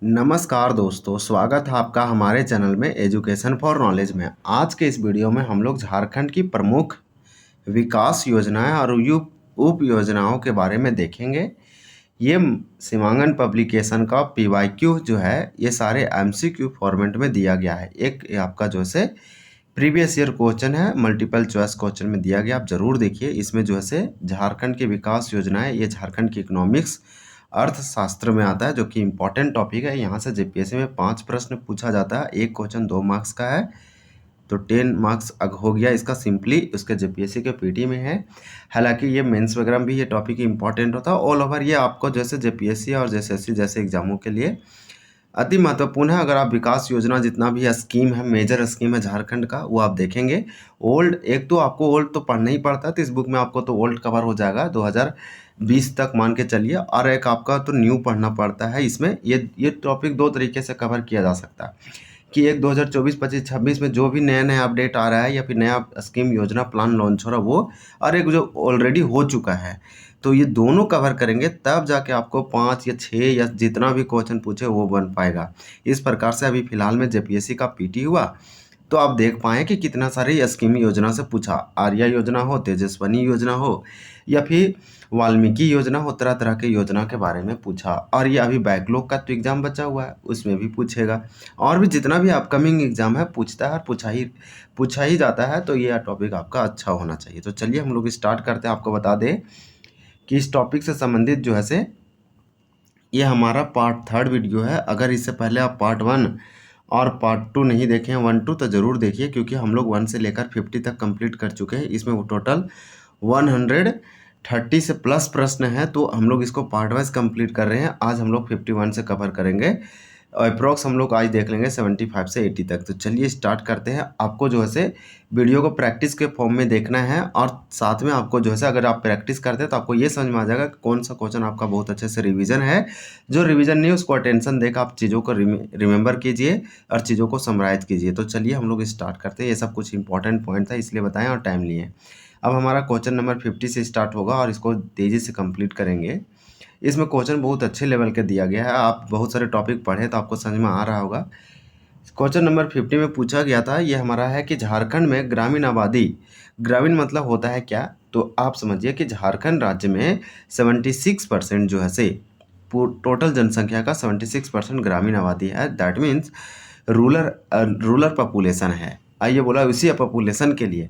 नमस्कार दोस्तों, स्वागत है आपका हमारे चैनल में एजुकेशन फॉर नॉलेज में। आज के इस वीडियो में हम लोग झारखंड की प्रमुख विकास योजनाएं और उप योजनाओं के बारे में देखेंगे। ये सीमांकन पब्लिकेशन का पीवाईक्यू जो है ये सारे एमसीक्यू फॉर्मेट में दिया गया है। एक ये आपका जो है प्रीवियस ईयर क्वेश्चन है, मल्टीपल चॉइस क्वेश्चन में दिया गया, आप जरूर देखिए। इसमें जो है झारखंड की विकास योजनाएं, ये झारखंड की इकोनॉमिक्स अर्थशास्त्र में आता है, जो कि इम्पोर्टेंट टॉपिक है। यहाँ से जेपीएससी में 5 प्रश्न पूछा जाता है। एक क्वेश्चन 2 मार्क्स का है, तो 10 मार्क्स हो गया इसका सिंपली उसके जेपीएससी के पीटी में है। हालांकि ये मेंस वगैरह में भी ये टॉपिक इंपॉर्टेंट होता है। ऑल ओवर ये आपको जैसे जेपीएससी और एसएससी जैसे एग्जामों के लिए अति महत्वपूर्ण है। अगर आप विकास योजना जितना भी स्कीम है, मेजर स्कीम है झारखंड का, वो आप देखेंगे। ओल्ड एक तो आपको ओल्ड तो पढ़ना ही पड़ता है, तो इस बुक में आपको तो ओल्ड कवर हो जाएगा 2020 तक मान के चलिए, और एक आपका तो न्यू पढ़ना पड़ता है। इसमें ये टॉपिक दो तरीके से कवर किया जा सकता है कि एक 2024, 25, 26 में जो भी नया नया अपडेट आ रहा है या फिर नया स्कीम योजना प्लान लॉन्च हो रहा है वो, और एक जो ऑलरेडी हो चुका है, तो ये दोनों कवर करेंगे, तब जाके आपको 5 या 6 या जितना भी क्वेश्चन पूछे वो बन पाएगा। इस प्रकार से अभी फिलहाल में जेपीएससी का पीटी हुआ, तो आप देख पाएँ कि कितना सारे स्कीम योजना से पूछा। आर्या योजना हो, तेजस्विनी योजना हो, या फिर वाल्मीकि योजना हो, तरह तरह के योजना के बारे में पूछा। और ये अभी बैकलॉग का तो एग्जाम बचा हुआ है, उसमें भी पूछेगा। और भी जितना भी अपकमिंग एग्जाम है पूछता है और पूछा ही जाता है, तो ये टॉपिक आपका अच्छा होना चाहिए। तो चलिए हम लोग स्टार्ट करते हैं। आपको बता दें कि इस टॉपिक से संबंधित जो है ये हमारा पार्ट 3 वीडियो है। अगर इससे पहले आप पार्ट 1 और पार्ट 2 नहीं देखे हैं, 1, 2, तो ज़रूर देखिए, क्योंकि हम लोग 1 से लेकर 50 तक कंप्लीट कर चुके हैं। इसमें वो टोटल 130 से प्लस प्रश्न है, तो हम लोग इसको पार्ट वाइज कंप्लीट कर रहे हैं। आज हम लोग 51 से कवर करेंगे। अप्रॉक्स हम लोग आज देख लेंगे 75 से 80 तक। तो चलिए स्टार्ट करते हैं। आपको जो है वीडियो को प्रैक्टिस के फॉर्म में देखना है, और साथ में आपको जो है अगर आप प्रैक्टिस करते हैं तो आपको ये समझ में आ जाएगा कि कौन सा क्वेश्चन आपका बहुत अच्छे से रिवीजन है। जो रिवीजन नहीं है उसको अटेंशन देकर आप चीज़ों को रिमेंबर कीजिए और चीज़ों को समराइज कीजिए। तो चलिए हम लोग स्टार्ट करते हैं। ये सब कुछ इंपॉर्टेंट पॉइंट था, इसलिए बताएं और टाइम लिए। अब हमारा क्वेश्चन नंबर 50 से स्टार्ट होगा और इसको तेज़ी से कंप्लीट करेंगे। इसमें क्वेश्चन बहुत अच्छे लेवल के दिया गया है। आप बहुत सारे टॉपिक पढ़े तो आपको समझ में आ रहा होगा। क्वेश्चन नंबर 50 में पूछा गया था, ये हमारा है कि झारखंड में ग्रामीण आबादी, ग्रामीण मतलब होता है क्या, तो आप समझिए कि झारखंड राज्य में 76% जो है टोटल जनसंख्या का 76% ग्रामीण आबादी है। दैट मीन्स रूरल पॉपुलेशन है। आइए बोला, उसी पॉपुलेशन के लिए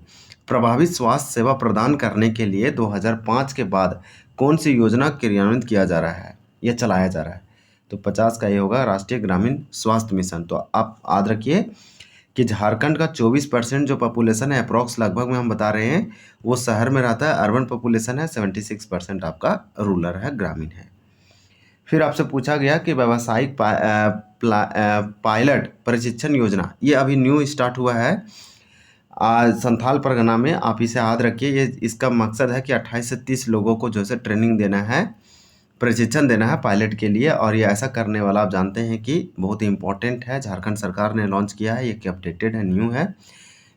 प्रभावित स्वास्थ्य सेवा प्रदान करने के लिए 2005 के बाद कौन सी योजना क्रियान्वित किया जा रहा है या चलाया जा रहा है, तो 50 का ये होगा राष्ट्रीय ग्रामीण स्वास्थ्य मिशन। तो आप याद रखिए कि झारखंड का 24% जो पॉपुलेशन है, अप्रॉक्स लगभग में हम बता रहे हैं, वो शहर में रहता है, अर्बन पॉपुलेशन है। 76% आपका रूरल है, ग्रामीण है। फिर आपसे पूछा गया कि व्यावसायिक पायलट प्रशिक्षण योजना, ये अभी न्यू स्टार्ट हुआ है संथाल परगना में। आप इसे याद रखिए। ये इसका मकसद है कि 28 से 30 लोगों को जो है ट्रेनिंग देना है, प्रशिक्षण देना है पायलट के लिए। और ये ऐसा करने वाला आप जानते हैं कि बहुत ही इंपॉर्टेंट है, झारखंड सरकार ने लॉन्च किया है, ये अपडेटेड है, न्यू है।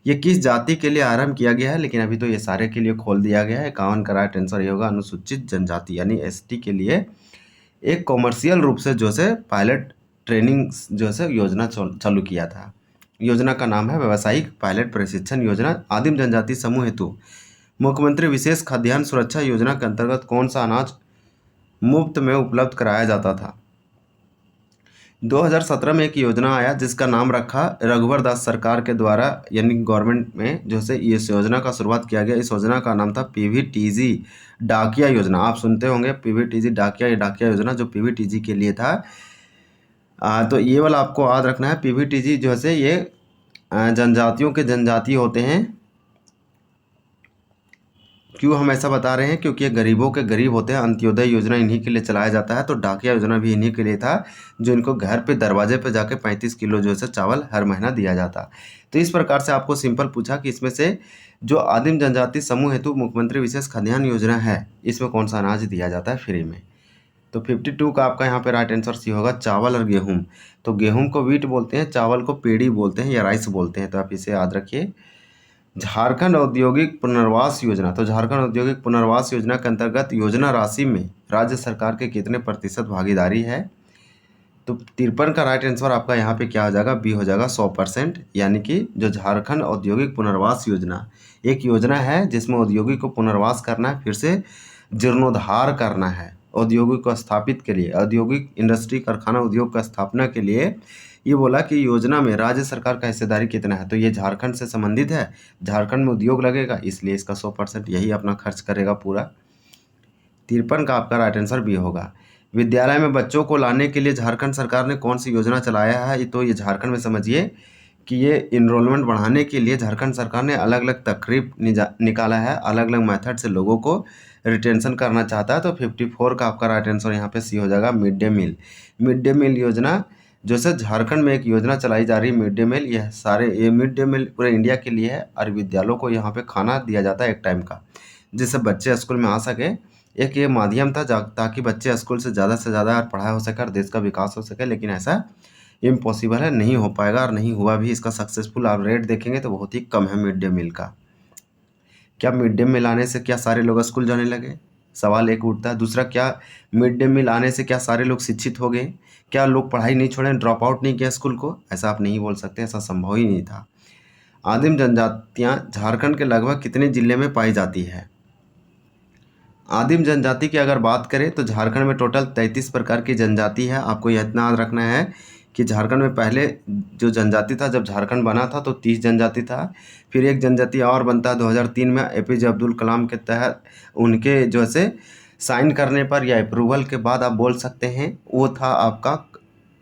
ये किस जाति के लिए आरंभ किया गया है, लेकिन अभी तो ये सारे के लिए खोल दिया गया है। 51 का राइट आंसर ये होगा, अनुसूचित जनजाति यानी एसटी के लिए एक कॉमर्शियल रूप से जो है पायलट ट्रेनिंग जो है योजना चालू किया था। योजना का नाम है व्यावसायिक पायलट प्रशिक्षण योजना। आदिम जनजाति समूह हेतु मुख्यमंत्री विशेष खाद्यान्न सुरक्षा योजना के अंतर्गत कौन सा अनाज मुफ्त में उपलब्ध कराया जाता था। 2017 में एक योजना आया जिसका नाम रखा रघुवर दास सरकार के द्वारा, यानी गवर्नमेंट में जो है इस योजना का शुरुआत किया गया। इस योजना का नाम था पीवीटीजी डाकिया योजना। आप सुनते होंगे पीवीटीजी डाकिया, ये डाकिया योजना जो पीवीटीजी के लिए था। तो ये वाला आपको याद रखना है। पीवीटीजी जो है ये जनजातियों के जनजाति होते हैं। क्यों हम ऐसा बता रहे हैं, क्योंकि ये गरीबों के गरीब होते हैं। अंत्योदय योजना इन्हीं के लिए चलाया जाता है, तो डाकिया योजना भी इन्हीं के लिए था, जो इनको घर पे दरवाजे पे जाके 35 किलो जो है चावल हर महीना दिया जाता। तो इस प्रकार से आपको सिंपल पूछा कि इसमें से जो आदिम जनजाति समूह हेतु मुख्यमंत्री विशेष खाद्यान्न योजना है, इसमें कौन सा अनाज दिया जाता है फ्री में। तो 52 का आपका यहाँ पे राइट आंसर सी होगा, चावल और गेहूँ। तो गेहूँ को व्हीट बोलते हैं, चावल को पेड़ी बोलते हैं या राइस बोलते हैं, तो आप इसे याद रखिए। झारखंड औद्योगिक पुनर्वास योजना, तो झारखंड औद्योगिक पुनर्वास योजना के अंतर्गत योजना राशि में राज्य सरकार के कितने प्रतिशत भागीदारी है, तो 53 का राइट आंसर आपका यहाँ पे क्या हो जाएगा, बी हो जाएगा 100%। यानी कि जो झारखंड औद्योगिक पुनर्वास योजना एक योजना है जिसमें औद्योगिक को पुनर्वास करना है, फिर से जीर्णोद्धार करना है औद्योगिक को स्थापित के लिए, औद्योगिक इंडस्ट्री कारखाना उद्योग का स्थापना के लिए। ये बोला कि योजना में राज्य सरकार का हिस्सेदारी कितना है, तो ये झारखंड से संबंधित है, झारखंड में उद्योग लगेगा, इसलिए इसका 100% यही अपना खर्च करेगा पूरा। 53 का आपका राइट आंसर बी होगा। विद्यालय में बच्चों को लाने के लिए झारखंड सरकार ने कौन सी योजना चलाया है, तो ये झारखंड में समझिए कि ये इनरोलमेंट बढ़ाने के लिए झारखंड सरकार ने अलग अलग तकरीब निकाला है, अलग अलग मेथड से लोगों को रिटेंशन करना चाहता है। तो 54 का आपका राइट आंसर यहाँ पे सी हो जाएगा, mid day meal. Mid day meal योजना जैसे झारखंड में एक योजना चलाई जा रही है मिड डे मील, ये मिड डे मील पूरे इंडिया के लिए है और विद्यालयों को यहाँ पे खाना दिया जाता है एक टाइम का, जिससे बच्चे स्कूल में आ सके। एक ये माध्यम था ताकि बच्चे स्कूल से ज़्यादा पढ़ाई हो सके और देश का विकास हो सके, लेकिन ऐसा इम्पॉसिबल है, नहीं हो पाएगा और नहीं हुआ भी। इसका सक्सेसफुल आप रेट देखेंगे तो बहुत ही कम है मिड डे मील का। क्या मिड डे मील आने से क्या सारे लोग स्कूल जाने लगे, सवाल एक उठता है। दूसरा, क्या मिड डे मील आने से क्या सारे लोग शिक्षित हो गए, क्या लोग पढ़ाई नहीं छोड़े, ड्रॉप आउट नहीं किया स्कूल को, ऐसा आप नहीं बोल सकते, ऐसा संभव ही नहीं था। आदिम जनजातियाँ झारखंड के लगभग कितने जिले में पाई जाती है। आदिम जनजाति की अगर बात करें तो झारखंड में टोटल 33 प्रकार की जनजाति है। आपको यह इतना याद रखना है कि झारखंड में पहले जो जनजाति था, जब झारखंड बना था तो 30 जनजाति था। फिर एक जनजाति और बनता है 2003 में एपीजे अब्दुल कलाम के तहत, उनके जो है साइन करने पर या अप्रूवल के बाद आप बोल सकते हैं, वो था आपका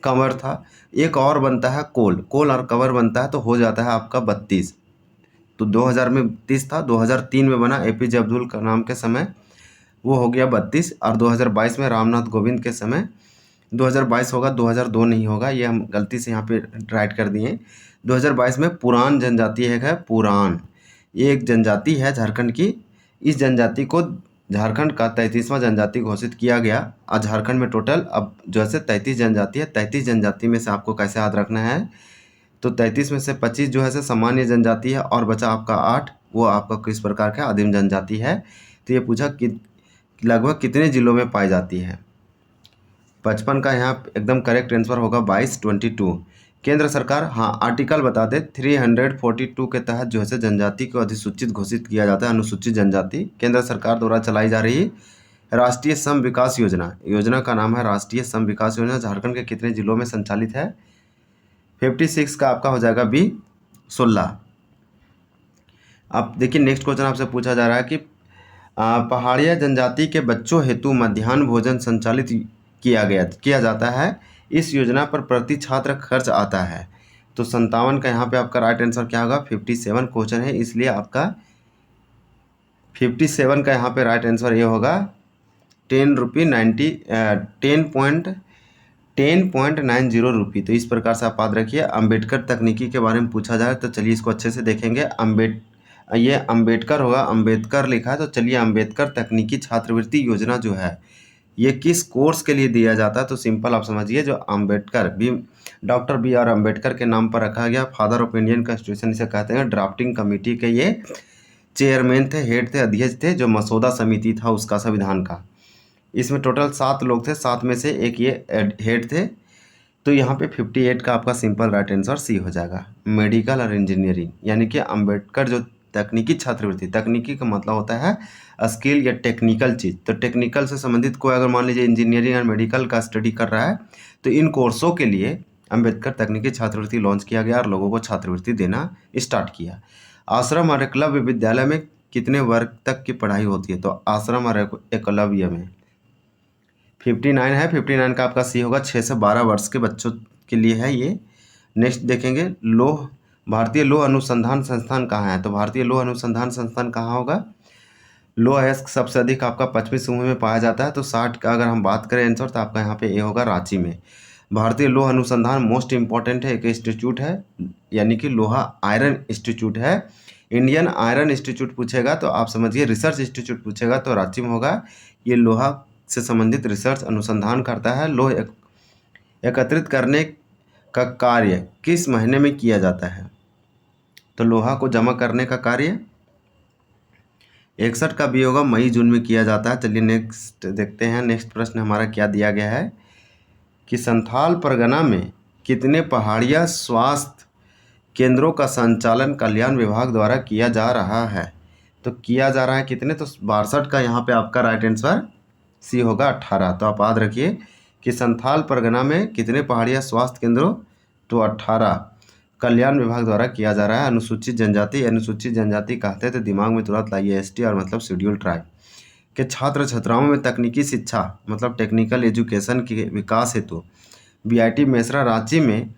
कंवर था। एक और बनता है कोल और कंवर बनता है तो हो जाता है आपका 32। तो 2000 में 30 था, 2003 में बना एपीजे अब्दुल कलाम के समय, वो हो गया 32। और 2022 में रामनाथ कोविंद के समय 2022 होगा, 2002 नहीं होगा, ये हम गलती से यहाँ पे राइट कर दिए। 2022 में पुरान जनजाति है पुरान, ये एक जनजाति है झारखंड की। इस जनजाति को झारखंड का 33वां जनजाति घोषित किया गया। और झारखंड में टोटल अब जो है 33 जनजाति है। 33 जनजाति में से आपको कैसे याद रखना है, तो 33 में से 25 जो है सामान्य जनजाति है और बचा आपका 8, वो आपका किस प्रकार का आदिम जनजाति है। तो ये पूछा कि लगभग कितने जिलों में पाई जाती है। 55 का यहाँ एकदम करेक्ट आंसर होगा 22। केंद्र सरकार, हाँ आर्टिकल बता दे, 342 के तहत जो है जनजाति को अधिसूचित घोषित किया जाता है, अनुसूचित जनजाति। केंद्र सरकार द्वारा चलाई जा रही राष्ट्रीय श्रम विकास योजना का नाम है राष्ट्रीय श्रम विकास योजना। झारखंड के कितने जिलों में संचालित है। 56 का आपका हो जाएगा बी 16। अब देखिए नेक्स्ट क्वेश्चन आपसे पूछा जा रहा है कि पहाड़िया जनजाति के बच्चों हेतु मध्याह्न भोजन संचालित किया जाता है। इस योजना पर प्रति छात्र खर्च आता है। तो 57 का यहाँ पे आपका राइट आंसर क्या होगा, 57 क्वेश्चन है, इसलिए आपका 57 का यहाँ पे राइट आंसर ये होगा 10.90 रुपये। तो इस प्रकार से आप याद रखिए। अंबेडकर तकनीकी के बारे में पूछा जाए तो चलिए इसको अच्छे से देखेंगे। ये अंबेडकर होगा, अंबेडकर लिखा है, तो चलिए अंबेडकर तकनीकी छात्रवृत्ति योजना जो है ये किस कोर्स के लिए दिया जाता है। तो सिंपल आप समझिए, जो Ambedkar doctor B R Ambedkar के नाम पर रखा गया, फादर ऑफ इंडियन कॉन्स्टिट्यूशन इसे कहते हैं। ड्राफ्टिंग कमेटी के ये चेयरमैन थे, हेड थे, अध्यक्ष थे, जो मसौदा समिति था उसका संविधान का। इसमें टोटल 7 लोग थे, 7 में से एक ये हेड थे। तो यहाँ पे 58 का आपका सिंपल राइट आंसर सी हो जाएगा, मेडिकल और इंजीनियरिंग। यानी कि अंबेडकर जो तकनीकी छात्रवृत्ति, तकनीकी का मतलब होता है स्किल या टेक्निकल चीज़, तो टेक्निकल से संबंधित कोई अगर मान लीजिए इंजीनियरिंग और मेडिकल का स्टडी कर रहा है तो इन कोर्सों के लिए अंबेडकर तकनीकी छात्रवृत्ति लॉन्च किया गया और लोगों को छात्रवृत्ति देना स्टार्ट किया। आश्रम और एकलव्य विद्यालय में कितने वर्ग तक की पढ़ाई होती है। तो आश्रम और एकलव्य में 59 है। 59 का आपका सी होगा, 6 से 12 वर्ष के बच्चों के लिए है ये। नेक्स्ट देखेंगे, भारतीय लौह अनुसंधान संस्थान कहाँ है। तो भारतीय लौह अनुसंधान संस्थान कहाँ होगा, लौह अयस्क सबसे अधिक आपका पश्चिमी समूह में पाया जाता है। तो 60 का अगर हम बात करें आंसर तो आपका यहाँ पे ए होगा, रांची में। भारतीय लौह अनुसंधान मोस्ट इंपॉर्टेंट है, एक इंस्टीट्यूट है, यानी कि लोहा आयरन इंस्टीट्यूट है। इंडियन आयरन इंस्टीट्यूट पूछेगा तो आप समझिए, रिसर्च इंस्टीट्यूट पूछेगा तो रांची में होगा। ये लोहा से संबंधित रिसर्च अनुसंधान करता है। लोह एकत्रित करने का कार्य किस महीने में किया जाता है। तो लोहा को जमा करने का कार्य 61 का भी होगा, मई जून में किया जाता है। चलिए नेक्स्ट देखते हैं, नेक्स्ट प्रश्न हमारा क्या दिया गया है। कि संथाल परगना में कितने पहाड़िया स्वास्थ्य केंद्रों का संचालन कल्याण विभाग द्वारा किया जा रहा है। तो किया जा रहा है कितने, तो 62 का यहाँ पे आपका राइट आंसर सी होगा 18। तो आप याद रखिए कि संथाल परगना में कितने पहाड़िया स्वास्थ्य केंद्रों, तो 18 कल्याण विभाग द्वारा किया जा रहा है। अनुसूचित जनजाति कहते हैं तो दिमाग में तुरंत लाइए एसटी और मतलब शेड्यूल ट्राइब के छात्र छात्राओं में तकनीकी शिक्षा मतलब टेक्निकल एजुकेशन के विकास हेतु बीआईटी मेसरा रांची में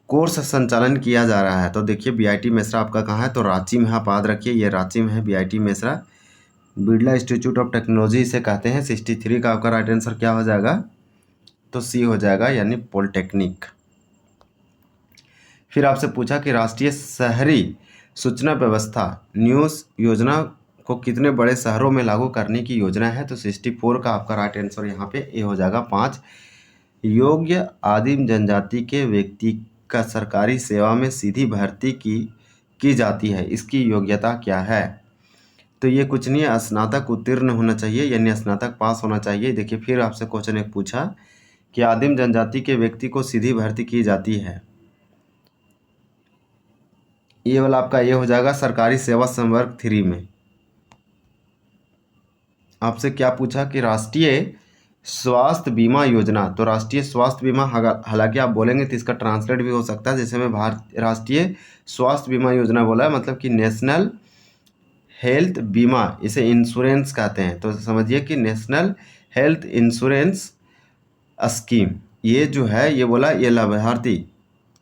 कोर्स संचालन किया जा रहा है। तो देखिए बीआईटी मेसरा आपका कहाँ है, तो रांची में आप याद रखिए, ये रांची में है BIT Mesra. Birla institute of technology इसे कहते हैं। 63 का आपका राइट आंसर क्या हो जाएगा, तो सी हो जाएगा यानी पॉलिटेक्निक। फिर आपसे पूछा कि राष्ट्रीय शहरी सूचना व्यवस्था न्यूज़ योजना को कितने बड़े शहरों में लागू करने की योजना है। तो 64 का आपका राइट आंसर यहाँ पे ए हो जाएगा 5। योग्य आदिम जनजाति के व्यक्ति का सरकारी सेवा में सीधी भर्ती की जाती है, इसकी योग्यता क्या है। तो ये कुछ नहीं है, स्नातक उत्तीर्ण होना चाहिए यानी स्नातक पास होना चाहिए। देखिए फिर आपसे क्वेश्चन एक पूछा कि आदिम जनजाति के व्यक्ति को सीधी भर्ती की जाती है, ये वाला आपका ये हो जाएगा सरकारी सेवा संवर्ग 3 में। आपसे क्या पूछा कि राष्ट्रीय स्वास्थ्य बीमा योजना, तो राष्ट्रीय स्वास्थ्य बीमा हालांकि आप बोलेंगे तो इसका ट्रांसलेट भी हो सकता है, जैसे मैं राष्ट्रीय स्वास्थ्य बीमा योजना बोला है मतलब कि नेशनल हेल्थ बीमा, इसे इंश्योरेंस कहते हैं। तो समझिए कि नेशनल हेल्थ इंश्योरेंस स्कीम ये जो है ये बोला ये लाभार्थी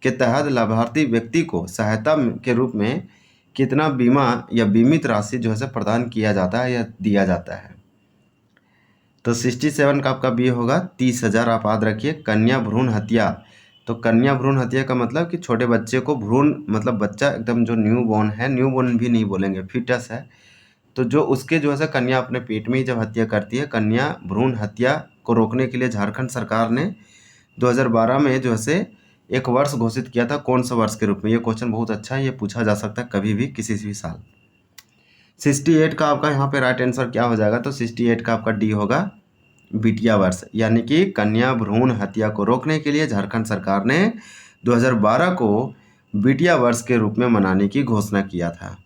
के तहत लाभार्थी व्यक्ति को सहायता के रूप में कितना बीमा या बीमित राशि जो है प्रदान किया जाता है या दिया जाता है। तो 67 का आपका बी होगा 30,000। आप याद रखिए। कन्या भ्रूण हत्या, तो कन्या भ्रूण हत्या का मतलब कि छोटे बच्चे को भ्रूण मतलब बच्चा एकदम जो न्यू बॉर्न है, न्यू बॉर्न भी नहीं बोलेंगे, फिटस है, तो जो उसके जो है कन्या अपने पेट में ही जब हत्या करती है, कन्या भ्रूण हत्या को रोकने के लिए झारखंड सरकार ने 2012 में जो है एक वर्ष घोषित किया था। कौन सा वर्ष के रूप में, ये क्वेश्चन बहुत अच्छा है, ये पूछा जा सकता है कभी भी किसी भी साल। 68 का आपका यहाँ पे राइट आंसर क्या हो जाएगा, तो 68 का आपका डी होगा बिटिया वर्ष, यानी कि कन्या भ्रूण हत्या को रोकने के लिए झारखंड सरकार ने 2012 को बिटिया वर्ष के रूप में मनाने की घोषणा किया था।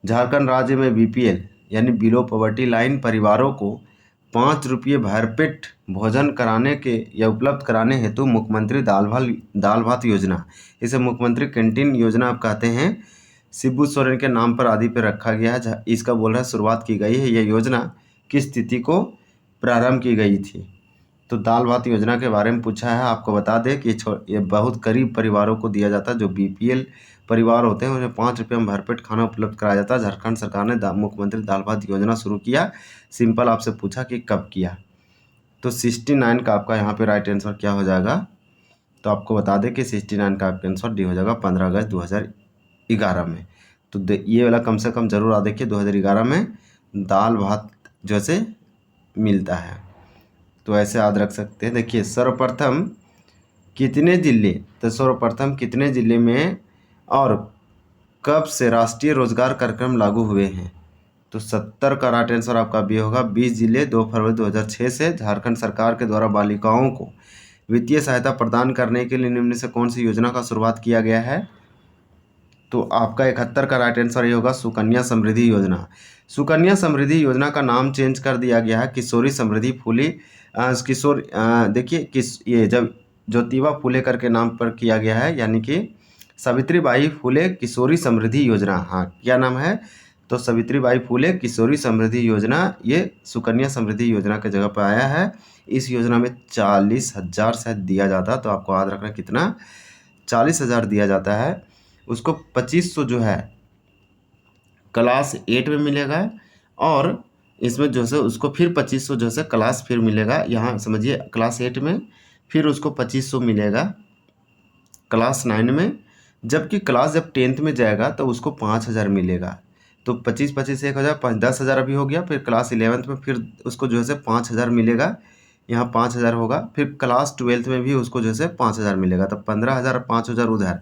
झारखंड राज्य में बीपीएल यानी बिलो पॉवर्टी लाइन परिवारों को 5 रुपये भरपेट भोजन कराने के या उपलब्ध कराने हेतु मुख्यमंत्री दाल भात योजना, इसे मुख्यमंत्री कैंटीन योजना आप कहते हैं, शिबू सोरेन के नाम पर आदि पे रखा गया है। इसका बोल रहा है शुरुआत की गई है। यह योजना किस तिथि को प्रारंभ की गई थी। तो दाल भात योजना के बारे में पूछा है। आपको बता दें कि ये बहुत गरीब परिवारों को दिया जाता है, जो बीपीएल परिवार होते हैं उन्हें 5 रुपये में भरपेट खाना उपलब्ध कराया जाता है। झारखंड सरकार ने मुख्यमंत्री दाल भात योजना शुरू किया। सिंपल आपसे पूछा कि कब किया, तो 69 का आपका यहाँ पे राइट आंसर क्या हो जाएगा, तो आपको बता दें कि 69 का आपका आंसर डी हो जाएगा 15 अगस्त 2011 में। तो ये वाला कम से कम जरूर याद देखिए, 2011 में दाल भात जैसे मिलता है, तो ऐसे याद रख सकते हैं। देखिए सर्वप्रथम कितने जिले, तो सर्वप्रथम कितने जिले में और कब से राष्ट्रीय रोजगार कार्यक्रम लागू हुए हैं। तो 70 का राइट आंसर आपका बी होगा। 20 जिले 2 फरवरी 2006 से झारखंड सरकार के द्वारा बालिकाओं को वित्तीय सहायता प्रदान करने के लिए निम्न से कौन सी योजना का शुरुआत किया गया है। तो आपका 71 का राइट आंसर ये होगा सुकन्या समृद्धि योजना। सुकन्या समृद्धि योजना का नाम चेंज कर दिया गया है किशोरी समृद्धि फूले किशोर देखिए किस ये जब ज्योतिबा फूले करके नाम पर किया गया है, यानी कि सावित्रीबाई फूले किशोरी समृद्धि योजना। हाँ क्या नाम है, तो सावित्रीबाई फूले किशोरी समृद्धि योजना, ये सुकन्या समृद्धि योजना के जगह पर आया है। इस योजना में 40,000 शायद दिया जाता है, तो आपको याद रखना कितना 40,000 दिया जाता है। उसको 2500 जो है क्लास 8 में मिलेगा, और इसमें जो है उसको फिर 2500 जो है क्लास फिर मिलेगा। यहाँ समझिए क्लास 8 में फिर उसको 2500 मिलेगा क्लास 9 में, जबकि क्लास जब 10th में जाएगा तो उसको 5,000 मिलेगा। तो 25 1,000 5 10,000 अभी हो गया। फिर क्लास 11th में फिर उसको जो है 5,000 मिलेगा, यहाँ 5,000 होगा। फिर क्लास 12th में भी उसको जो है 5,000 मिलेगा। तो 15,000 5,000 उधर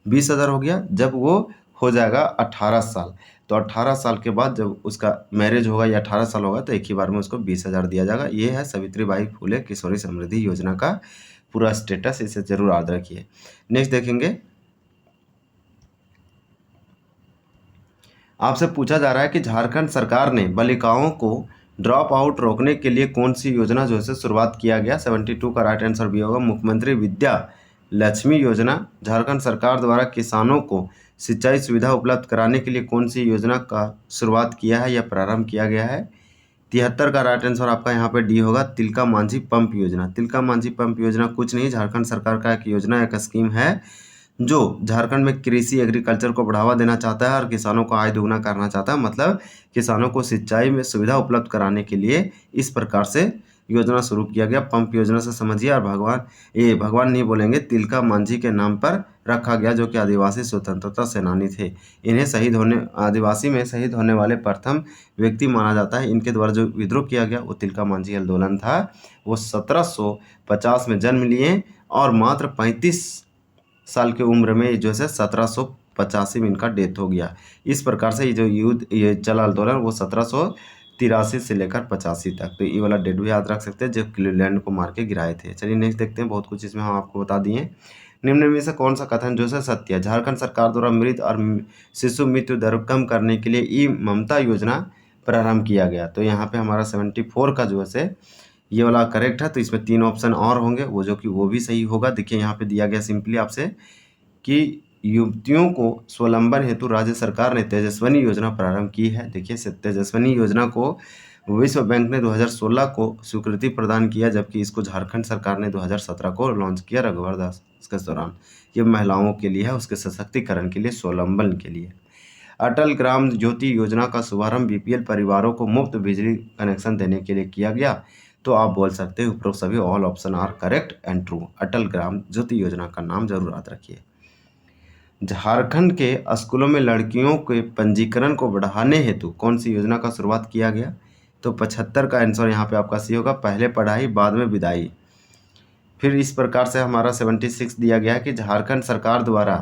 20,000 हो गया। जब वो हो जाएगा 18 साल, तो 18 साल के बाद जब उसका मैरिज होगा या 18 साल होगा तो एक ही बार में उसको 20,000 दिया जाएगा। ये है सावित्रीबाई फुले किशोरी समृद्धि योजना का पूरा स्टेटस, इसे जरूर याद रखिए। नेक्स्ट देखेंगे, आपसे पूछा जा रहा है कि झारखंड सरकार ने बालिकाओं को ड्रॉप आउट रोकने के लिए कौन सी योजना जो है शुरुआत किया गया। 72 का राइट आंसर भी होगा मुख्यमंत्री विद्या लक्ष्मी योजना। झारखंड सरकार द्वारा किसानों को सिंचाई सुविधा उपलब्ध कराने के लिए कौन सी योजना का शुरुआत किया है या प्रारंभ किया गया है। 73 का राइट आंसर आपका यहाँ पे डी होगा तिलका मांझी पंप योजना। तिलका मांझी पंप योजना कुछ नहीं, झारखंड सरकार का एक योजना, एक स्कीम है जो झारखंड में कृषि एग्रीकल्चर को बढ़ावा देना चाहता है और किसानों को आय दोगुना करना चाहता है। मतलब किसानों को सिंचाई में सुविधा उपलब्ध कराने के लिए इस प्रकार से योजना शुरू किया गया। पंप योजना से समझिए, और भगवान नहीं बोलेंगे, तिलका मांझी के नाम पर रखा गया, जो कि आदिवासी स्वतंत्रता सेनानी थे। इन्हें आदिवासी में शहीद होने वाले प्रथम व्यक्ति माना जाता है। इनके द्वारा जो विद्रोह किया गया वो तिलका मांझी आंदोलन था। वो 1750 में जन्म लिए और मात्र 35 साल की उम्र में जो है 1785 में इनका डेथ हो गया। इस प्रकार से ये चला आंदोलन वो 1783 से लेकर 85 तक। तो ये वाला डेट भी याद रख सकते हैं, जब क्लीवलैंड को मार के गिराए थे। चलिए नेक्स्ट देखते हैं, बहुत कुछ इसमें हम आपको बता दिए। निम्न में से कौन सा कथन जो है सत्य है। झारखंड सरकार द्वारा मृत और शिशु मृत्यु दर कम करने के लिए ई ममता योजना प्रारंभ किया गया। तो यहाँ पे हमारा 74 का जो है ये वाला करेक्ट है। तो इसमें 3 ऑप्शन और होंगे, वो भी सही होगा। देखिए यहाँ पे दिया गया सिंपली आपसे कि युवतियों को स्वावलंबन हेतु राज्य सरकार ने तेजस्विनी योजना प्रारंभ की है। देखिए तेजस्विनी योजना को विश्व बैंक ने 2016 को स्वीकृति प्रदान किया, जबकि इसको झारखंड सरकार ने 2017 को लॉन्च किया रघुवर दास के दौरान। ये महिलाओं के लिए है, उसके सशक्तिकरण के लिए, स्वावलंबन के लिए। अटल ग्राम ज्योति योजना का शुभारंभ बीपीएल परिवारों को मुफ्त बिजली कनेक्शन देने के लिए किया गया। तो आप बोल सकते हैं उपरोक्त सभी all option are correct and true. Atal Gram Jyoti Yojana का नाम जरूर याद रखिए। झारखंड के स्कूलों में लड़कियों के पंजीकरण को बढ़ाने हेतु कौन सी योजना का शुरुआत किया गया। तो 75 का आंसर यहाँ पे आपका सी होगा, पहले पढ़ाई बाद में विदाई। फिर इस प्रकार से हमारा 76 दिया गया है कि झारखंड सरकार द्वारा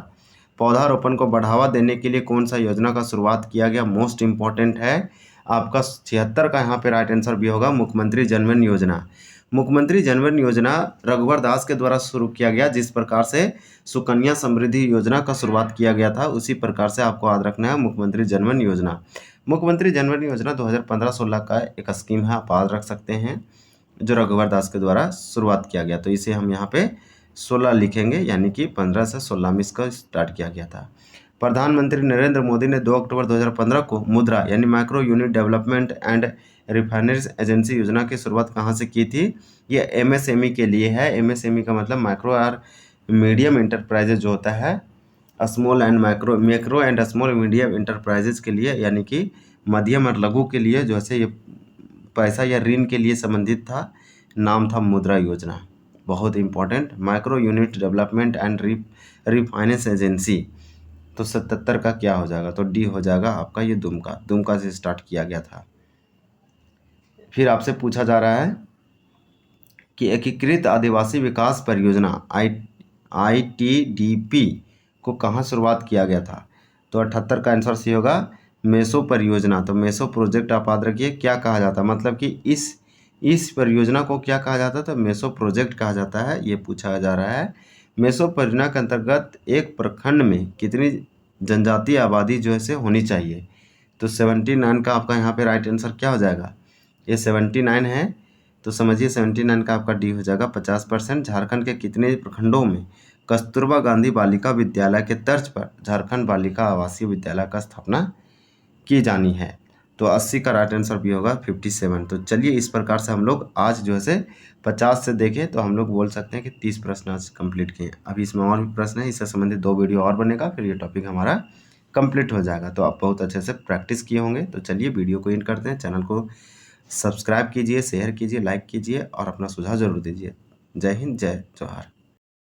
पौधारोपण को बढ़ावा देने के लिए कौन सा योजना का शुरुआत किया गया। मोस्ट इंपॉर्टेंट है आपका 76 का यहाँ पे राइट आंसर भी होगा मुख्यमंत्री जनधन योजना। मुख्यमंत्री जनधन योजना रघुवर दास के द्वारा शुरू किया गया। जिस प्रकार से सुकन्या समृद्धि योजना का शुरुआत किया गया था, उसी प्रकार से आपको याद रखना है मुख्यमंत्री जनधन योजना। मुख्यमंत्री जनधन योजना 2015-16 का एक स्कीम है, आप याद रख सकते हैं, जो रघुवर दास के द्वारा शुरुआत किया गया। तो इसे हम यहाँ पे 16 लिखेंगे, यानी कि 15 से 16 में इसका स्टार्ट किया गया था। प्रधानमंत्री नरेंद्र मोदी ने 2 अक्टूबर 2015 को मुद्रा यानी micro unit development and refineries agency योजना की शुरुआत कहाँ से की थी। ये एमएसएमई के लिए है। एमएसएमई का मतलब माइक्रो और मीडियम इंटरप्राइजेज जो होता है, macro and small medium enterprises के लिए, यानी कि मध्यम और लघु के लिए जो है ये पैसा या ऋण के लिए संबंधित था। नाम था मुद्रा योजना। बहुत important, micro unit development and refinance agency. तो 77 का क्या हो जाएगा, तो डी हो जाएगा आपका ये दुमका से स्टार्ट किया गया था। फिर आपसे पूछा जा रहा है कि एकीकृत आदिवासी विकास परियोजना ITDP को कहाँ शुरुआत किया गया था। तो 78 का आंसर सी होगा मेसो परियोजना। तो मेसो प्रोजेक्ट आप याद रखिए क्या कहा जाता है, मतलब कि इस परियोजना को क्या कहा जाता है, तो मेसो प्रोजेक्ट कहा जाता है। ये पूछा जा रहा है मेसो परियोजना के अंतर्गत एक प्रखंड में कितनी जनजातीय आबादी जो है से होनी चाहिए। तो 79 का आपका यहाँ पे राइट आंसर क्या हो जाएगा, ये 79 है। तो समझिए 79 का आपका डी हो जाएगा 50%। झारखंड के कितने प्रखंडों में कस्तूरबा गांधी बालिका विद्यालय के तर्ज पर झारखंड बालिका आवासीय विद्यालय का स्थापना की जानी है। तो 80 का राइट आंसर भी होगा 57। तो चलिए इस प्रकार से हम लोग आज जो है 50 से देखें तो हम लोग बोल सकते हैं कि 30 प्रश्न आज कंप्लीट किए। अभी इसमें और भी प्रश्न है, इससे संबंधित 2 वीडियो और बनेगा, फिर ये टॉपिक हमारा कंप्लीट हो जाएगा। तो आप बहुत अच्छे से प्रैक्टिस किए होंगे। तो चलिए वीडियो को एंड करते हैं। चैनल को सब्सक्राइब कीजिए, शेयर कीजिए, लाइक कीजिए और अपना सुझाव जरूर दीजिए। जय हिंद, जय जोहार।